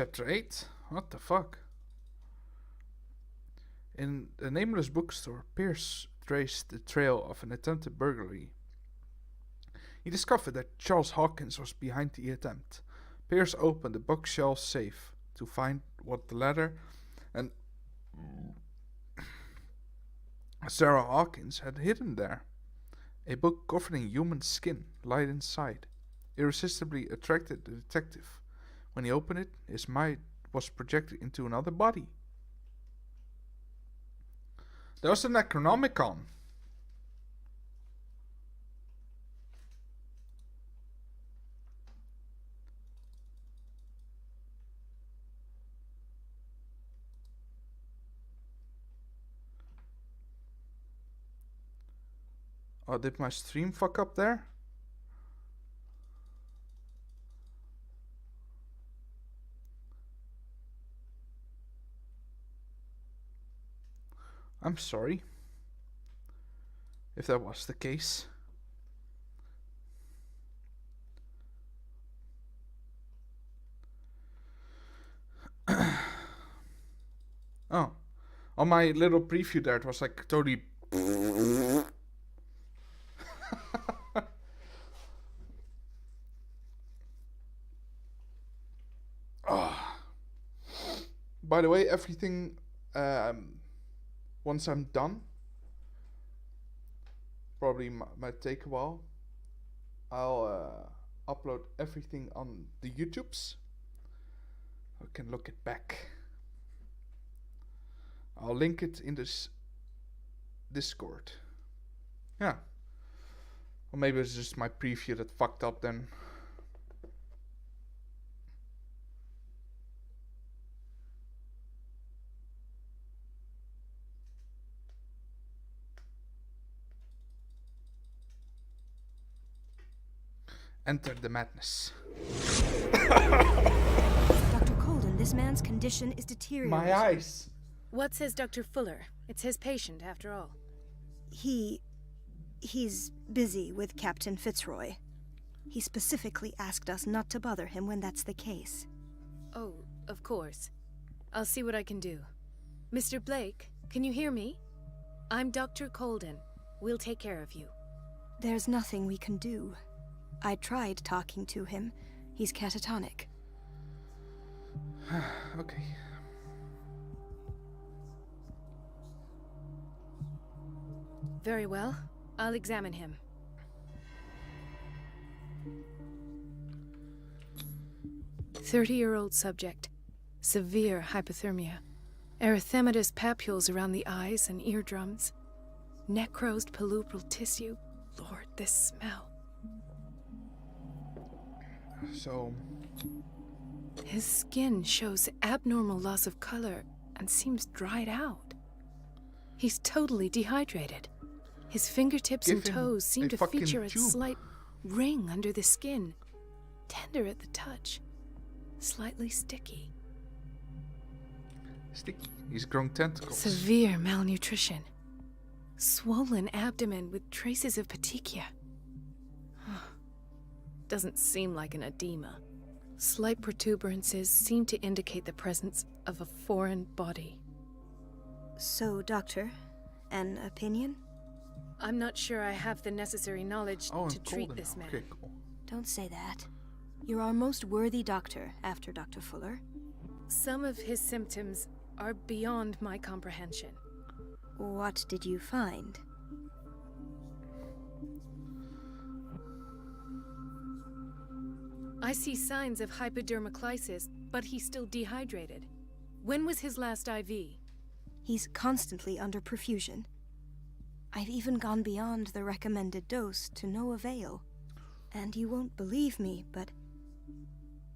Chapter 8? What the fuck? In a nameless bookstore, Pierce traced the trail of an attempted burglary. He discovered that Charles Hawkins was behind the attempt. Pierce opened the bookshelf safe to find what the latter and Sarah Hawkins had hidden there. A book covered in human skin lay inside. Irresistibly attracted the detective. When he opened it, his mind was projected into another body. There was a Necronomicon. Oh, did my stream fuck up there? I'm sorry if that was the case. Oh, on my little preview there, it was like totally. Oh. By the way, everything. Once I'm done, probably might take a while, I'll upload everything on the YouTubes. I can look it back. I'll link it in this Discord. Yeah. Or maybe it's just my preview that fucked up then. Enter the madness. Dr. Colden, this man's condition is deteriorating. My eyes. What says Dr. Fuller? It's his patient, after all. He's busy with Captain Fitzroy. He specifically asked us not to bother him when that's the case. Oh, of course. I'll see what I can do. Mr. Blake, can you hear me? I'm Dr. Colden. We'll take care of you. There's nothing we can do. I tried talking to him. He's catatonic. Okay. Very well. I'll examine him. "30-year-old subject. Severe hypothermia. Erythematous papules around the eyes and eardrums. Necrosed palpebral tissue. Lord, this smell. So, His skin shows abnormal loss of color and seems dried out. He's totally dehydrated. His fingertips and Give him toes seem a to fucking feature a tube. slight ring under the skin. Tender at the touch. Slightly sticky. sticky. He's growing tentacles. Severe malnutrition. Swollen abdomen with traces of petechia. Doesn't seem like an edema. Slight protuberances seem to indicate the presence of a foreign body. So, Doctor, an opinion? I'm not sure I have the necessary knowledge to treat this man. Okay, cool. Don't say that. You're our most worthy doctor after Dr. Fuller. Some of his symptoms are beyond my comprehension. What did you find? I see signs of hypodermoclysis, but he's still dehydrated. When was his last IV? He's constantly under perfusion. I've even gone beyond the recommended dose to no avail. And you won't believe me, but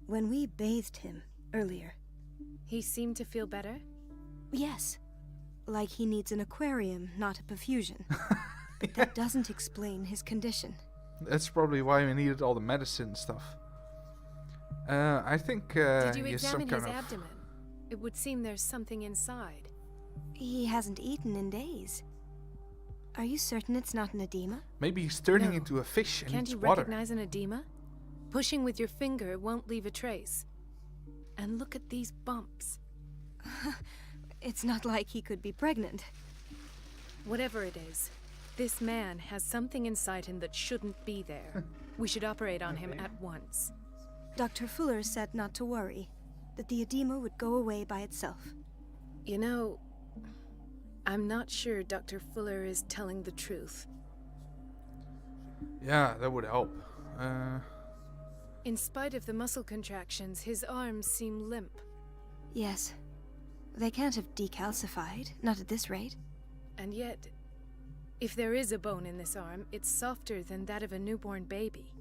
when we bathed him earlier... He seemed to feel better? Yes. Like he needs an aquarium, not a perfusion. But that doesn't explain his condition. That's probably why we needed all the medicine and stuff. I think Did you he has some examine kind his of... abdomen? It would seem there's something inside. He hasn't eaten in days. Are you certain it's not an edema? Maybe he's turning No. into a fish and Can't needs you water. recognize an edema? Pushing with your finger won't leave a trace. And look at these bumps. It's not like he could be pregnant. Whatever it is, this man has something inside him that shouldn't be there. We should operate on him at once. Dr. Fuller said not to worry, that the edema would go away by itself. You know, I'm not sure Dr. Fuller is telling the truth. Yeah, that would help. In spite of the muscle contractions, his arms seem limp. Yes. They can't have decalcified, not at this rate. And yet, if there is a bone in this arm, it's softer than that of a newborn baby.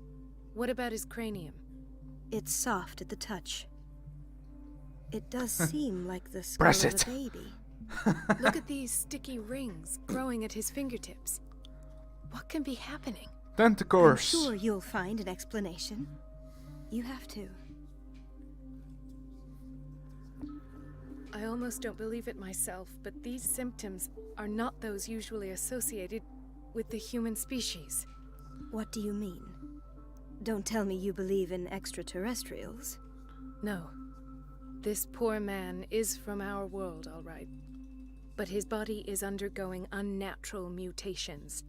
What about his cranium? It's soft at the touch. It does seem like the skull Press of it. a baby. Look at these sticky rings growing at his fingertips. What can be happening? I'm Tentacles. sure you'll find an explanation. You have to. I almost don't believe it myself, but these symptoms are not those usually associated with the human species. What do you mean? Don't tell me you believe in extraterrestrials. No. This poor man is from our world, all right. But his body is undergoing unnatural mutations.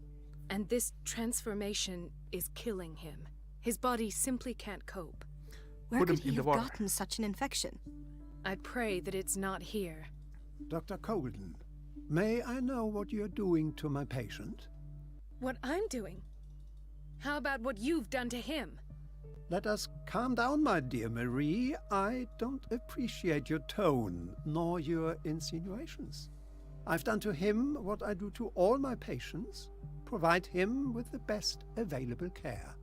And this transformation is killing him. His body simply can't cope. Where Put him could he in the have water. gotten such an infection? I pray that it's not here. Dr. Colden, may I know what you're doing to my patient? What I'm doing? How about what you've done to him? Let us calm down, my dear Marie. I don't appreciate your tone, nor your insinuations. I've done to him what I do to all my patients. Provide him with the best available care.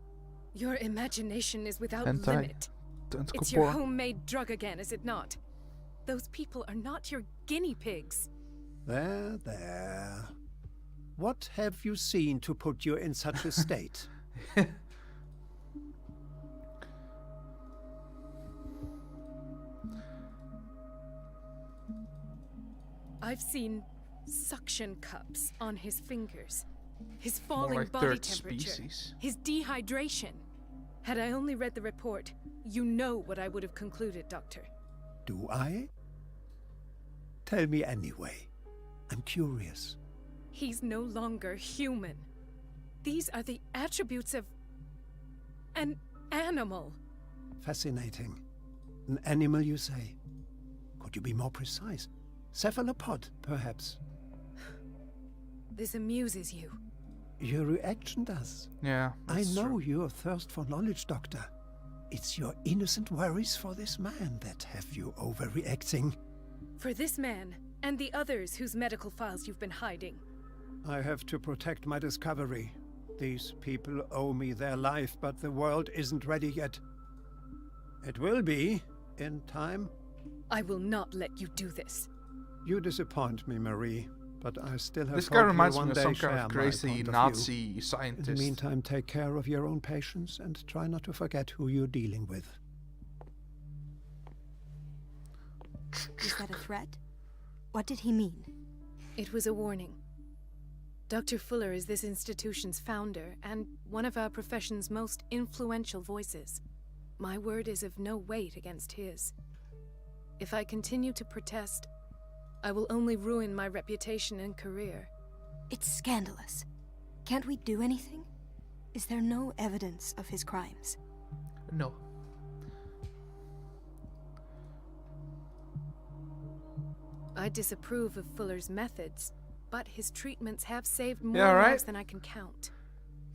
Your imagination is without Hentai. limit. Tentacle It's your porn. homemade drug again, is it not? Those people are not your guinea pigs. There, there. What have you seen to put you in such a state? I've seen suction cups on his fingers. His More falling like body third temperature. species. His dehydration. Had I only read the report, you know what I would have concluded, Doctor. Do I? Tell me anyway. I'm curious. He's no longer human. These are the attributes of an animal. Fascinating. An animal, you say? Could you be more precise? Cephalopod, perhaps? This amuses you. Your reaction does. Yeah, I that's know true. your thirst for knowledge, Doctor. It's your innocent worries for this man that have you overreacting. For this man, and the others whose medical files you've been hiding. I have to protect my discovery. These people owe me their life, but the world isn't ready yet. It will be, in time. I will not let you do this. You disappoint me, Marie, but I still have This hope guy you'll reminds one me of day some share kind my of crazy point of view. Nazi In the scientist. meantime, take care of your own patients and try not to forget who you're dealing with. Is that a threat? What did he mean? It was a warning. Dr. Fuller is this institution's founder and one of our profession's most influential voices. My word is of no weight against his. If I continue to protest, I will only ruin my reputation and career. It's scandalous. Can't we do anything? Is there no evidence of his crimes? No. I disapprove of Fuller's methods, but his treatments have saved more Yeah, right. lives than I can count.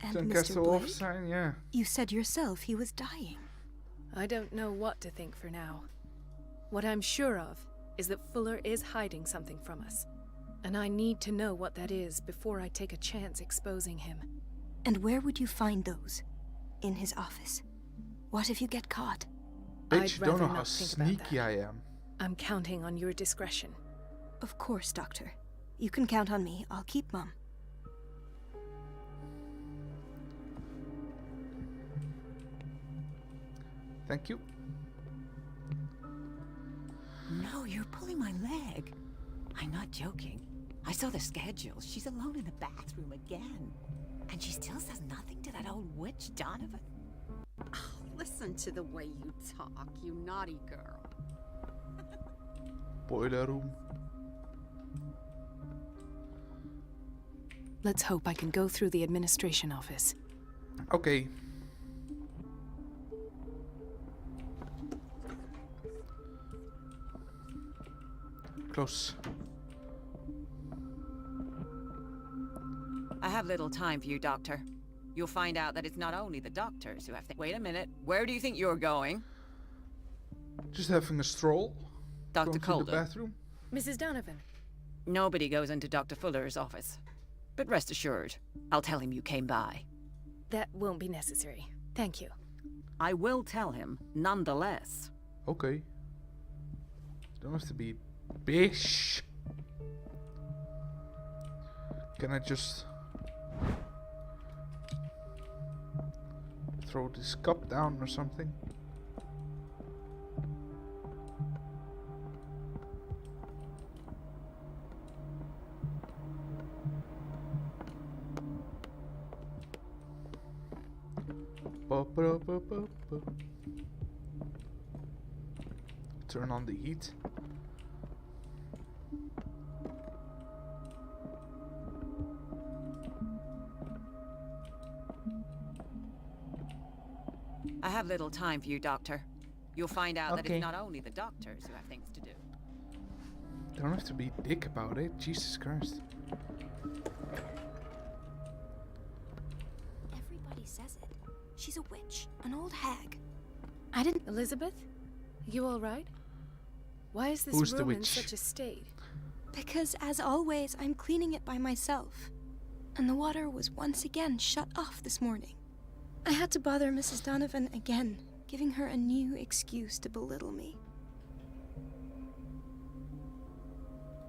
And Then Mr. Castle off Blake? sign, yeah. You said yourself he was dying. I don't know what to think for now. What I'm sure of is that Fuller is hiding something from us. And I need to know what that is before I take a chance exposing him. And where would you find those? In his office? What if you get caught? Bitch, you don't rather know how not think about sneaky that. I am. I'm counting on your discretion. Of course, Doctor. You can count on me. I'll keep Mum. Thank you. No, you're pulling my leg. I'm not joking. I saw the schedule. She's alone in the bathroom again. And she still says nothing to that old witch, Donovan. Oh, listen to the way you talk, you naughty girl. Boiler room. Let's hope I can go through the administration office. Okay. Close. I have little time for you, Doctor. You'll find out that it's not only the doctors who have Wait a minute. Where do you think you're going? Just having a stroll. Dr. Going to the Colden. bathroom. Mrs. Donovan. Nobody goes into Dr. Fuller's office. But rest assured, I'll tell him you came by. That won't be necessary. Thank you. I will tell him, nonetheless. Okay. Don't have to be bish. Can I just throw this cup down or something? Turn on the heat. I have little time for you, Doctor. You'll find out that Okay. it's not only the doctors who have things to do. Don't have to be dick about it. Jesus Christ. Everybody says it. She's a witch, an old hag. Elizabeth? You all right? Why is this Who's the room in witch? such a state? Because, as always, I'm cleaning it by myself. And the water was once again shut off this morning. I had to bother Mrs. Donovan again, giving her a new excuse to belittle me.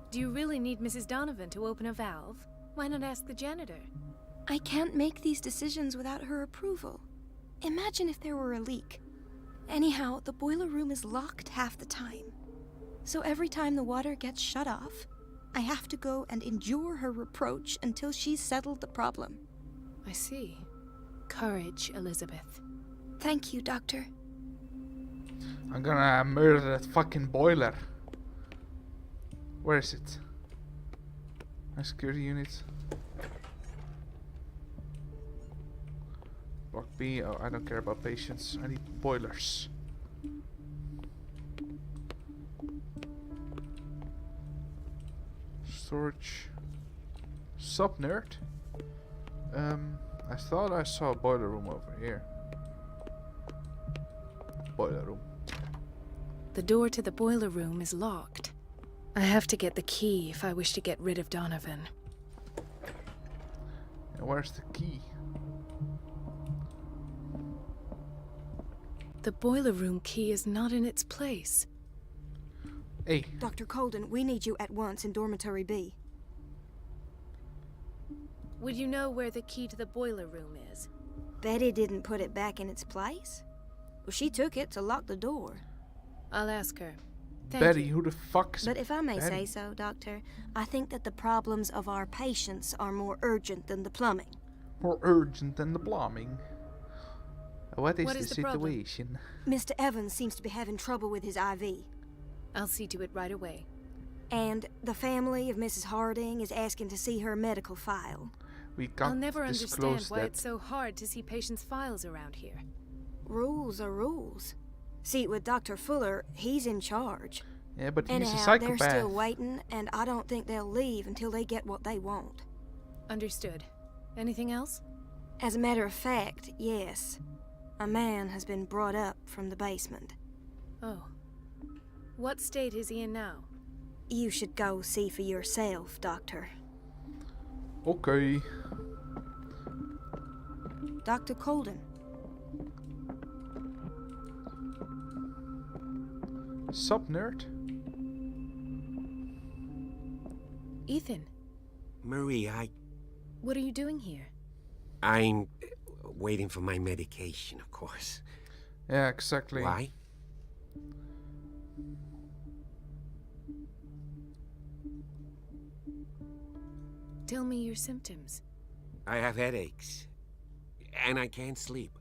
Do you really need Mrs. Donovan to open a valve? Why not ask the janitor? I can't make these decisions without her approval. Imagine if there were a leak. Anyhow, the boiler room is locked half the time. So every time the water gets shut off, I have to go and endure her reproach until she's settled the problem. I see. Courage, Elizabeth. Thank you, Doctor. I'm gonna murder that fucking boiler. Where is it? My security unit. Block B. Oh, I don't care about patients. I need boilers. Storage. Sup, nerd? I thought I saw a boiler room over here. Boiler room. The door to the boiler room is locked. I have to get the key if I wish to get rid of Donovan. And where's the key? The boiler room key is not in its place. Hey, Dr. Colden, we need you at once in Dormitory B. Would you know where the key to the boiler room is? Betty didn't put it back in its place. Well, she took it to lock the door. I'll ask her. Thank Betty, you. who the fuck is But if I may Betty? say so, Doctor, I think that the problems of our patients are more urgent than the plumbing. More urgent than the plumbing. What is What the is the problem? situation? Mr. Evans seems to be having trouble with his IV. I'll see to it right away. And the family of Mrs. Harding is asking to see her medical file. We can't I'll never understand disclose why that. it's so hard to see patients' files around here. Rules are rules. See, with Dr. Fuller, he's in charge. Yeah, but he's a Anyhow, psychopath. they're still waiting, and I don't think they'll leave until they get what they want. Understood. Anything else? As a matter of fact, yes. A man has been brought up from the basement. Oh. What state is he in now? You should go see for yourself, Doctor. Okay. Dr. Colden. Sup, nerd? Ethan, Marie, what are you doing here? I'm waiting for my medication, of course. Yeah, exactly. Why? Tell me your symptoms. I have headaches. And I can't sleep.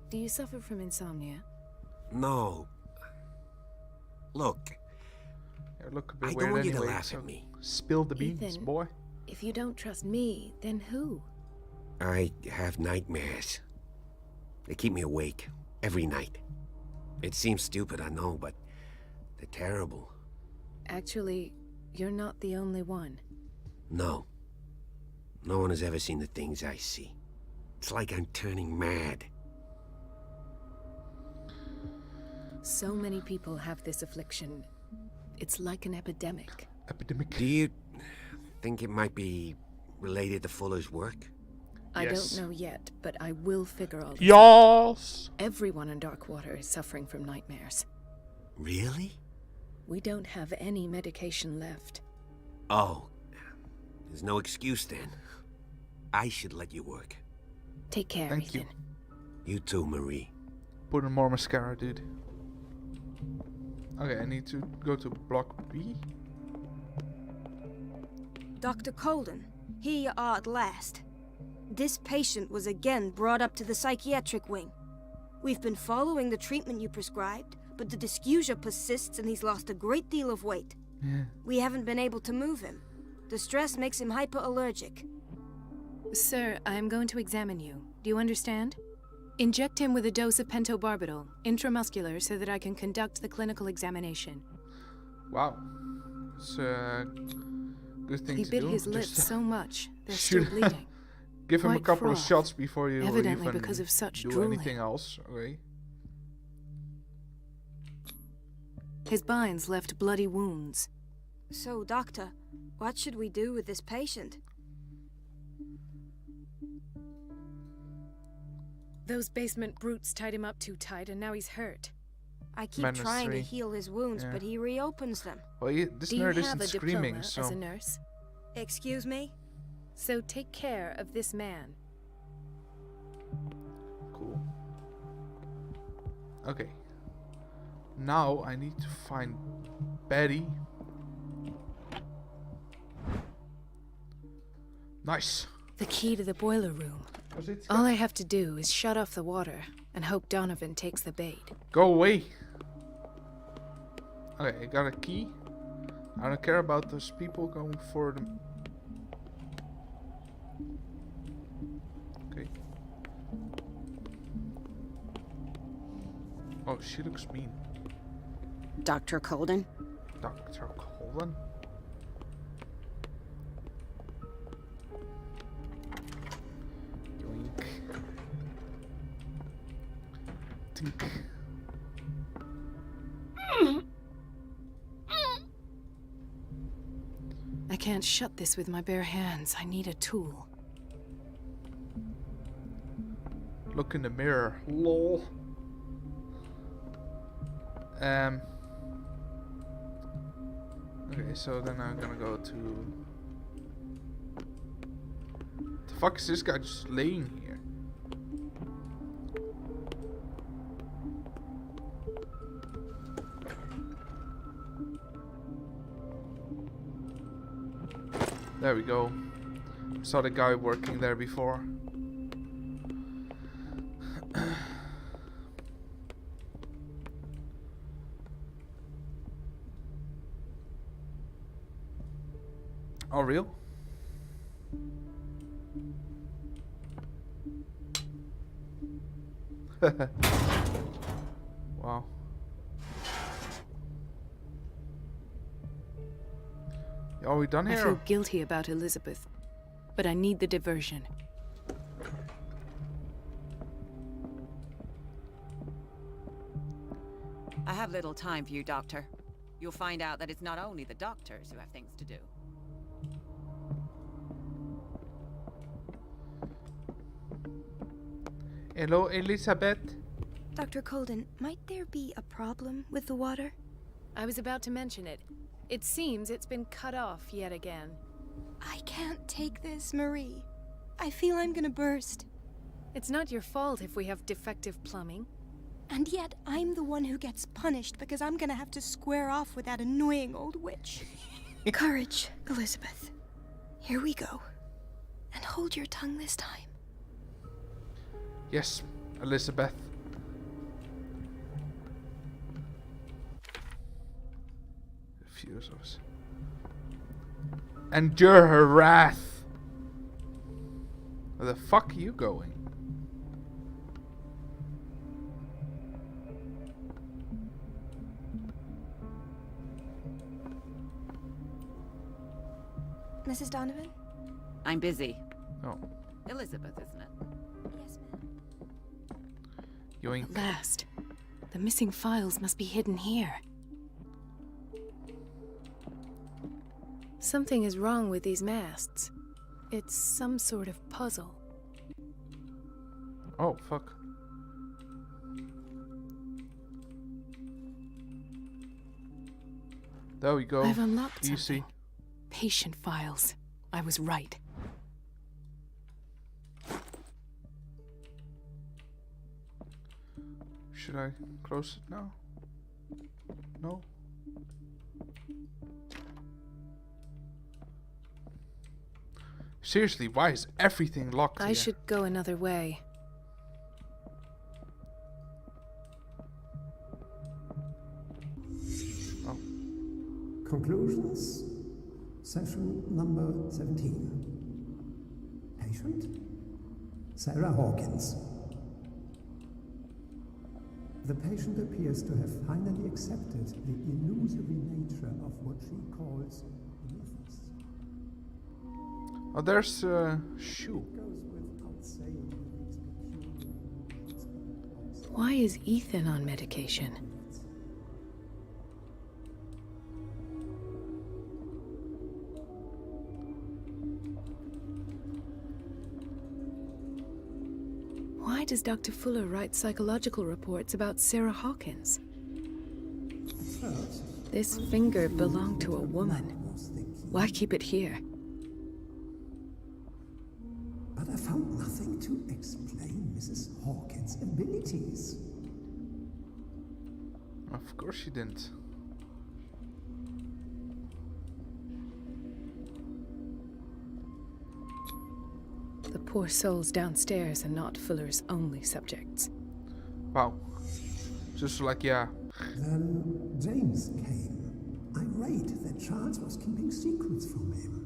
Do you suffer from insomnia? No. Look, You look a bit I weird don't want you to anyway, laugh so at me. spill the beans, Ethan. boy. If you don't trust me, then who? I have nightmares. They keep me awake every night. It seems stupid, I know, but they're terrible. Actually, you're not the only one. No. No one has ever seen the things I see. It's like I'm turning mad. So many people have this affliction. It's like an epidemic. Epidemic. Do you think it might be related to Fuller's work? I Yes. don't know yet, but I will figure all this. Yes! Everyone in Darkwater is suffering from nightmares. Really? We don't have any medication left. Oh. There's no excuse then. I should let you work. Take care, Thank you. Ethan. You too, Marie. Put in more mascara, dude. Okay, I need to go to block B. Dr. Colden, here you are at last. This patient was again brought up to the psychiatric wing. We've been following the treatment you prescribed, but the dysgeusia persists and he's lost a great deal of weight. Yeah. We haven't been able to move him. The stress makes him hyperallergic. Sir, I am going to examine you. Do you understand? Inject him with a dose of pentobarbital, intramuscular, so that I can conduct the clinical examination. Wow. It's a good thing He to bit do. his lips Just so much, they're still shoot- bleeding. give him a White couple of froth. shots before you Evidently even because of such do drooling. anything else. Okay. His binds left bloody wounds. So, Doctor, what should we do with this patient? Those basement brutes tied him up too tight, and now he's hurt. I keep Minus trying to 3. heal his wounds, Yeah. but he reopens them. Well, this Do you nerd have isn't a screaming, diploma so as a nurse? Excuse me? So take care of this man. cool. Okay. Now I need to find Betty. Nice. The key to the boiler room. Was it? All I have to do is shut off the water and hope Donovan takes the bait. Go away. Okay, I got a key. I don't care about those people going for them. Okay. Oh, she looks mean. Dr. Colden? Dr. Colin? Yoink. Tink. I can't shut this with my bare hands. I need a tool. Look in the mirror. Lol. Okay, so then I'm gonna go to... The fuck is this guy just laying here? There we go. Saw the guy working there before. Oh, real? Wow. Are we done I here? feel guilty about Elizabeth, but I need the diversion. I have little time for you, Doctor. You'll find out that it's not only the doctors who have things to do. Hello, Elizabeth. Dr. Colden, might there be a problem with the water? I was about to mention it. It seems it's been cut off yet again. I can't take this, Marie. I feel I'm gonna burst. It's not your fault if we have defective plumbing. And yet, I'm the one who gets punished because I'm gonna have to square off with that annoying old witch. Courage, Elizabeth. Here we go. And hold your tongue this time. Yes, Elizabeth. confuse us. Endure her wrath. Where the fuck are you going? Mrs. Donovan? I'm busy. Oh, Elizabeth, isn't it? Yes, ma'am. yoink. At last. The missing files must be hidden here. Something is wrong with these masts. It's some sort of puzzle. Oh, fuck. There we go. I've unlocked Easy. something. Patient files. I was right. Should I close it now? No? Seriously, why is everything locked I here? should go another way. Oh, Conclusions. Session number 17. Patient? Sarah Hawkins. The patient appears to have finally accepted the illusory nature of what she calls mythos. oh, there's a shoe. It goes without saying that these peculiar Why is Ethan on medication? Why does Dr. Fuller write psychological reports about Sarah Hawkins? first, This finger belonged to a woman. was the key. Why keep it here? But I found nothing to explain Mrs. Hawkins' abilities. Of course she didn't. The poor souls downstairs are not Fuller's only subjects. Wow. Just like, yeah. Then James came, irate that Charles was keeping secrets from him.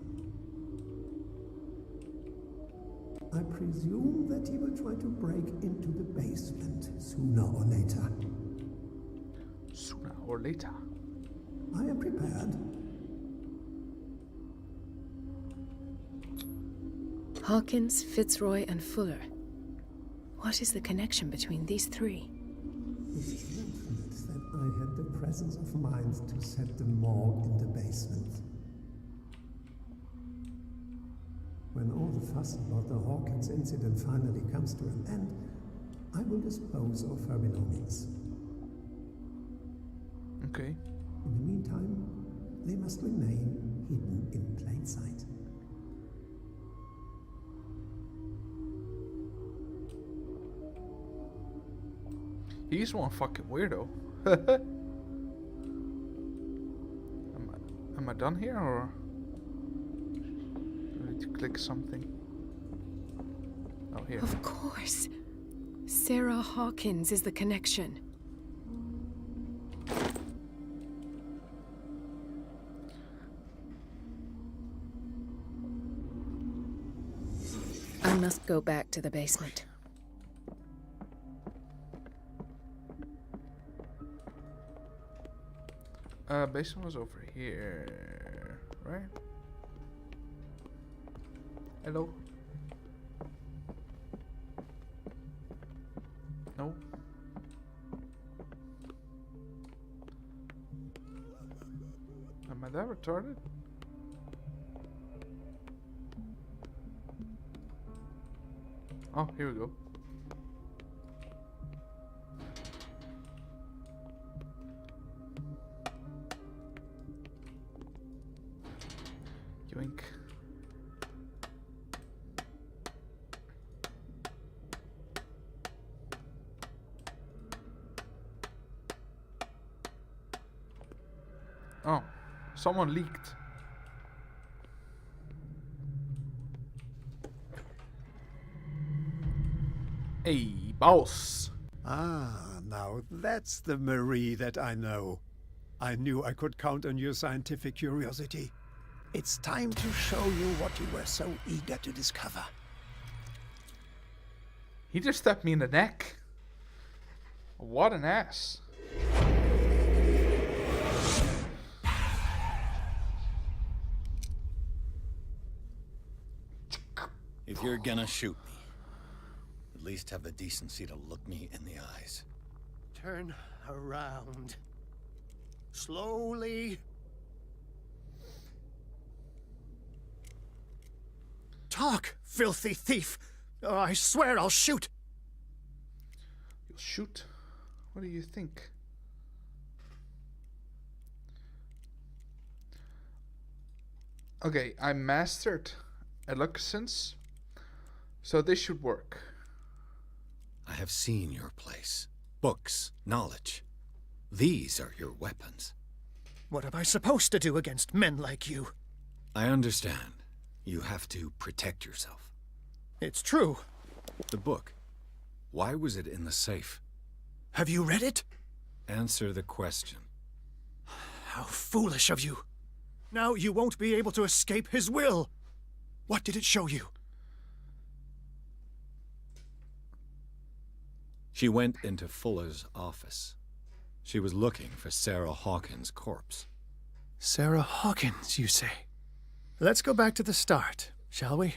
I presume that he will try to break into the basement sooner or later. Sooner or later. I am prepared. Hawkins, Fitzroy, and Fuller. What is the connection between these three? It's fortunate that I had the presence of mind to set them all in the basement. When all the fuss about the Hawkins incident finally comes to an end, I will dispose of her belongings. Okay. In the meantime, they must remain hidden in plain sight. He's one fucking weirdo. Am I done here or do I need to click something? Oh, here. Of course. Sarah Hawkins is the connection. I must go back to the basement. Basement was over here, right? Hello? No? Am I that retarded? Oh, here we go. Yoink. Oh, someone leaked. Hey, boss. Ah, now that's the Marie that I know. I knew I could count on your scientific curiosity. It's time to show you what you were so eager to discover. He just stabbed me in the neck. What an ass. If you're gonna shoot me, at least have the decency to look me in the eyes. Turn around. Slowly. Talk, filthy thief! Oh, I swear I'll shoot! You'll shoot? What do you think? Okay, I mastered eloquence, so this should work. I have seen your place. Books, knowledge. These are your weapons. What am I supposed to do against men like you? I understand. You have to protect yourself. It's true. The book. Why was it in the safe? Have you read it? Answer the question. How foolish of you. Now you won't be able to escape his will. What did it show you? She went into Fuller's office. She was looking for Sarah Hawkins' corpse. Sarah Hawkins, you say? Let's go back to the start, shall we?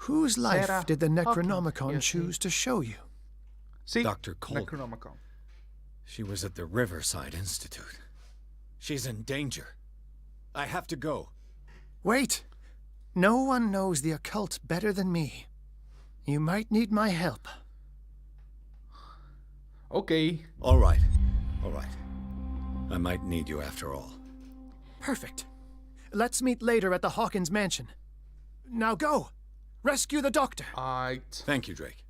Whose life Sarah did the Hawkins, Necronomicon yes, choose to show you? See? Dr. Cole. Necronomicon. She was at the Riverside Institute. She's in danger. I have to go. Wait! No one knows the occult better than me. You might need my help. Okay. All right. All right. I might need you after all. Perfect. Let's meet later at the Hawkins mansion. Now go! Rescue the doctor! Thank you, Drake.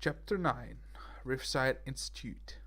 Chapter 9, Riverside Institute.